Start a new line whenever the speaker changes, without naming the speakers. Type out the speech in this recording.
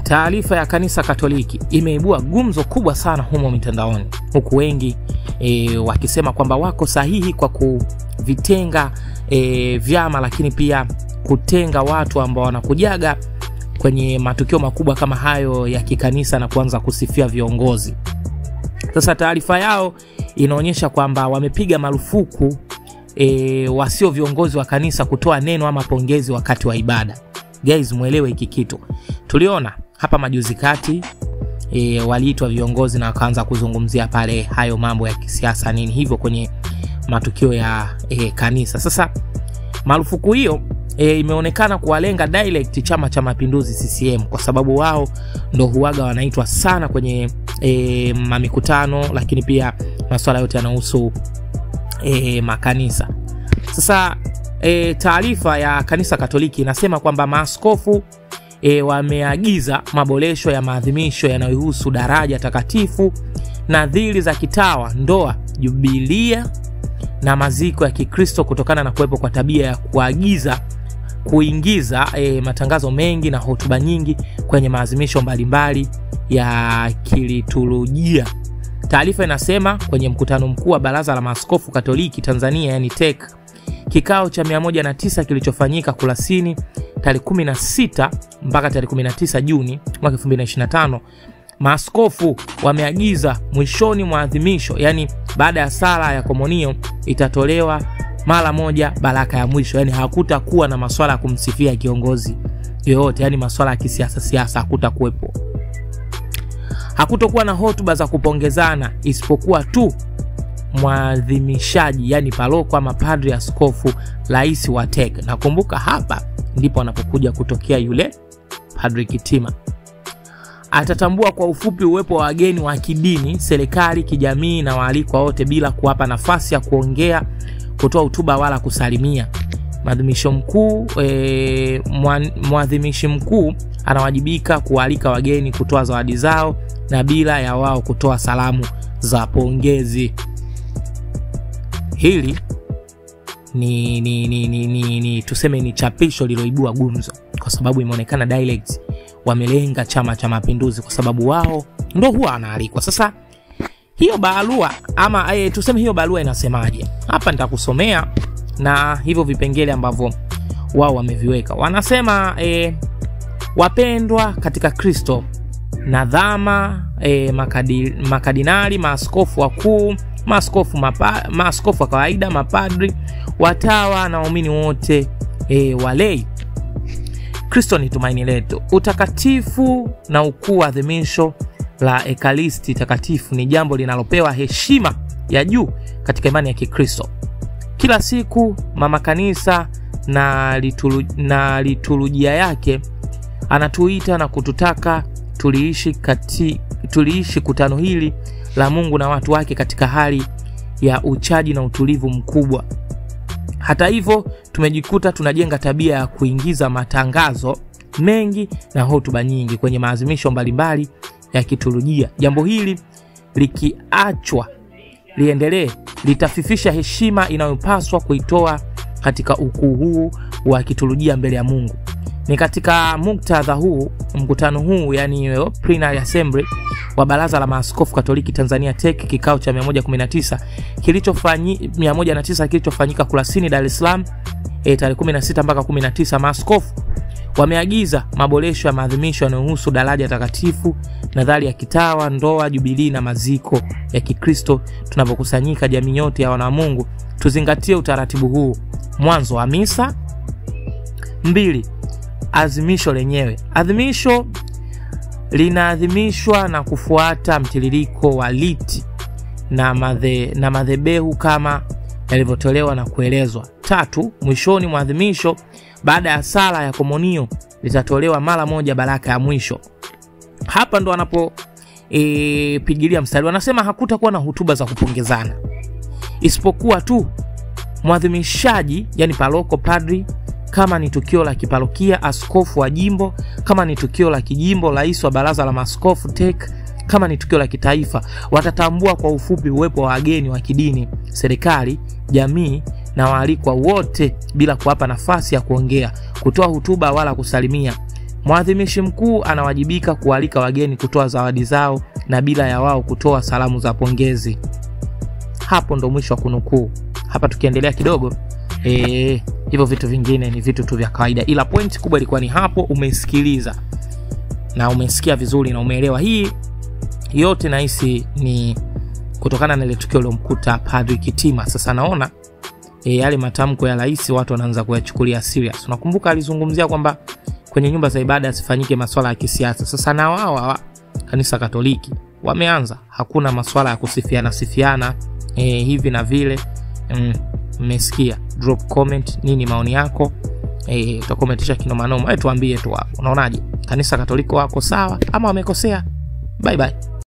taarifa ya Kanisa Katoliki imeibua gumzo kubwa sana humo mitandaoni, huku wengi wakisema kwamba wako sahihi kwa kuvitenga vyama, lakini pia kutenga watu ambao wanakujaga kwenye matukio makubwa kama hayo ya kikanisa na kuanza kusifia viongozi. Sasa taarifa yao inaonyesha kwamba wamepiga marufuku wasio viongozi wa kanisa kutoa neno ama pongezi wakati wa ibada. Guys, muelewe hiki kitu. Tuliona hapa majuzi kati waliitwa viongozi na wakaanza kuzungumzia pale hayo mambo ya kisiasa nini hivyo kwenye matukio ya kanisa. Sasa marufuku hiyo imeonekana kuwalenga direct Chama cha Mapinduzi CCM, kwa sababu wao ndo huaga wanaitwa sana kwenye mamikutano, lakini pia masuala yote yanahusu makanisa. Sasa taarifa ya Kanisa Katoliki inasema kwamba maaskofu wameagiza maboresho ya maadhimisho yanayohusu daraja takatifu, nadhiri za kitawa, ndoa, jubilia na maziko ya Kikristo, kutokana na kuwepo kwa tabia ya kuingiza matangazo mengi na hotuba nyingi kwenye maadhimisho mbalimbali ya kiliturujia. Taarifa inasema kwenye mkutano mkuu wa Baraza la Maaskofu Katoliki Tanzania, yani TEC, kikao cha 109 kilichofanyika Kurasini tarehe 16 mpaka tarehe 19 Juni mwaka 2025, maaskofu wameagiza mwishoni mwa adhimisho, yani baada ya sala ya komunio, itatolewa mara moja baraka ya mwisho. Yani hakutakuwa na masuala ya kumsifia kiongozi yoyote, yani masuala ya kisiasa hakutakuwepo. Hakutokuwa na hotuba za kupongezana, isipokuwa tu mwadhimishaji, yani paroko ama padri, askofu, rais wa TEC. Nakumbuka hapa ndipo anapokuja kutokea yule Padri Kitima. Atatambua kwa ufupi uwepo wa wageni wa kidini, serikali, kijamii na waalikwa wote bila kuwapa nafasi ya kuongea, kutoa hotuba wala kusalimia. Mwadhimishi mkuu anawajibika kualika wageni, kutoa zawadi zao na bila ya wao kutoa salamu za pongezi. Hili ni tuseme ni chapisho liloibua gumzo, kwa sababu imeonekana direct wamelenga Chama cha Mapinduzi, kwa sababu wao ndo huwa anaalikwa. Sasa hiyo barua ama tuseme hiyo barua inasemaje? Hapa nitakusomea na hivyo vipengele ambavyo wao wameviweka. Wanasema wapendwa katika Kristo, nadhama, makadinali, maaskofu wakuu, maaskofu wa kawaida, mapadri, watawa na waumini wote walei. Kristo ni tumaini letu. Utakatifu na ukuu wa adhimisho la Ekaristi takatifu ni jambo linalopewa heshima ya juu katika imani ya Kikristo. Kila siku mama kanisa na liturujia yake anatuita na kututaka tuliishi kutano hili la Mungu na watu wake katika hali ya uchaji na utulivu mkubwa. Hata hivyo tumejikuta tunajenga tabia ya kuingiza matangazo mengi na hotuba nyingi kwenye maadhimisho mbalimbali ya kiturujia. Jambo hili likiachwa liendelee, litafifisha heshima inayopaswa kuitoa katika ukuu huu wa kiturujia mbele ya Mungu. Ni katika muktadha huu, mkutano huu, yani Plenary Assembly wa Baraza la Maaskofu Katoliki Tanzania TEC, kikao cha 119 kilichofanyika Kurasini, Dar es Salaam tarehe 16 mpaka 19, maaskofu wameagiza maboresho ya maadhimisho yanayohusu daraja takatifu, nadhari ya kitawa, ndoa, jubilii na maziko ya Kikristo. Tunapokusanyika jamii yote ya wana Mungu, tuzingatie utaratibu huu. Mwanzo wa misa. 2. Adhimisho lenyewe. Adhimisho linaadhimishwa na kufuata mtiririko wa liti na madhebehu kama yalivyotolewa na kuelezwa. 3. Mwishoni mwa adhimisho, baada ya sala ya komunio, litatolewa mara moja baraka ya mwisho. Hapa ndo wanapo pigilia mstari. Wanasema hakutakuwa na hotuba za kupongezana, isipokuwa tu mwadhimishaji, yani paroko, padri, kama ni tukio la kiparokia, askofu wa jimbo, kama ni tukio la kijimbo, rais wa Baraza la Maaskofu TEC, kama ni tukio la kitaifa, watatambua kwa ufupi uwepo wa wageni wa kidini, serikali, jamii na waalikwa wote bila kuwapa nafasi ya kuongea, kutoa hotuba wala kusalimia. Mwadhimishi mkuu anawajibika kualika wageni kutoa zawadi zao na bila ya wao kutoa salamu za pongezi. Hapo ndo mwisho wa kunukuu. Hapa tukiendelea kidogo, hivyo vitu vingine ni vitu tu vya kawaida, ila point kubwa ilikuwa ni hapo. Umesikiliza na umesikia vizuri na umeelewa. Hii yote nahisi ni kutokana na ile tukio lilomkuta Padri Kitima. Sasa naona yale matamko ya rais watu wanaanza kuyachukulia serious. Unakumbuka alizungumzia kwamba kwenye nyumba za ibada asifanyike masuala ya kisiasa. Sasa na wao kanisa Katoliki wameanza, hakuna masuala ya kusifiana hivi na vile. Mmesikia? Drop comment nini maoni yako, utakomentisha kinoma noma. Tuambie tu hapo, unaonaje? Kanisa Katoliki wako sawa ama wamekosea? Bye bye.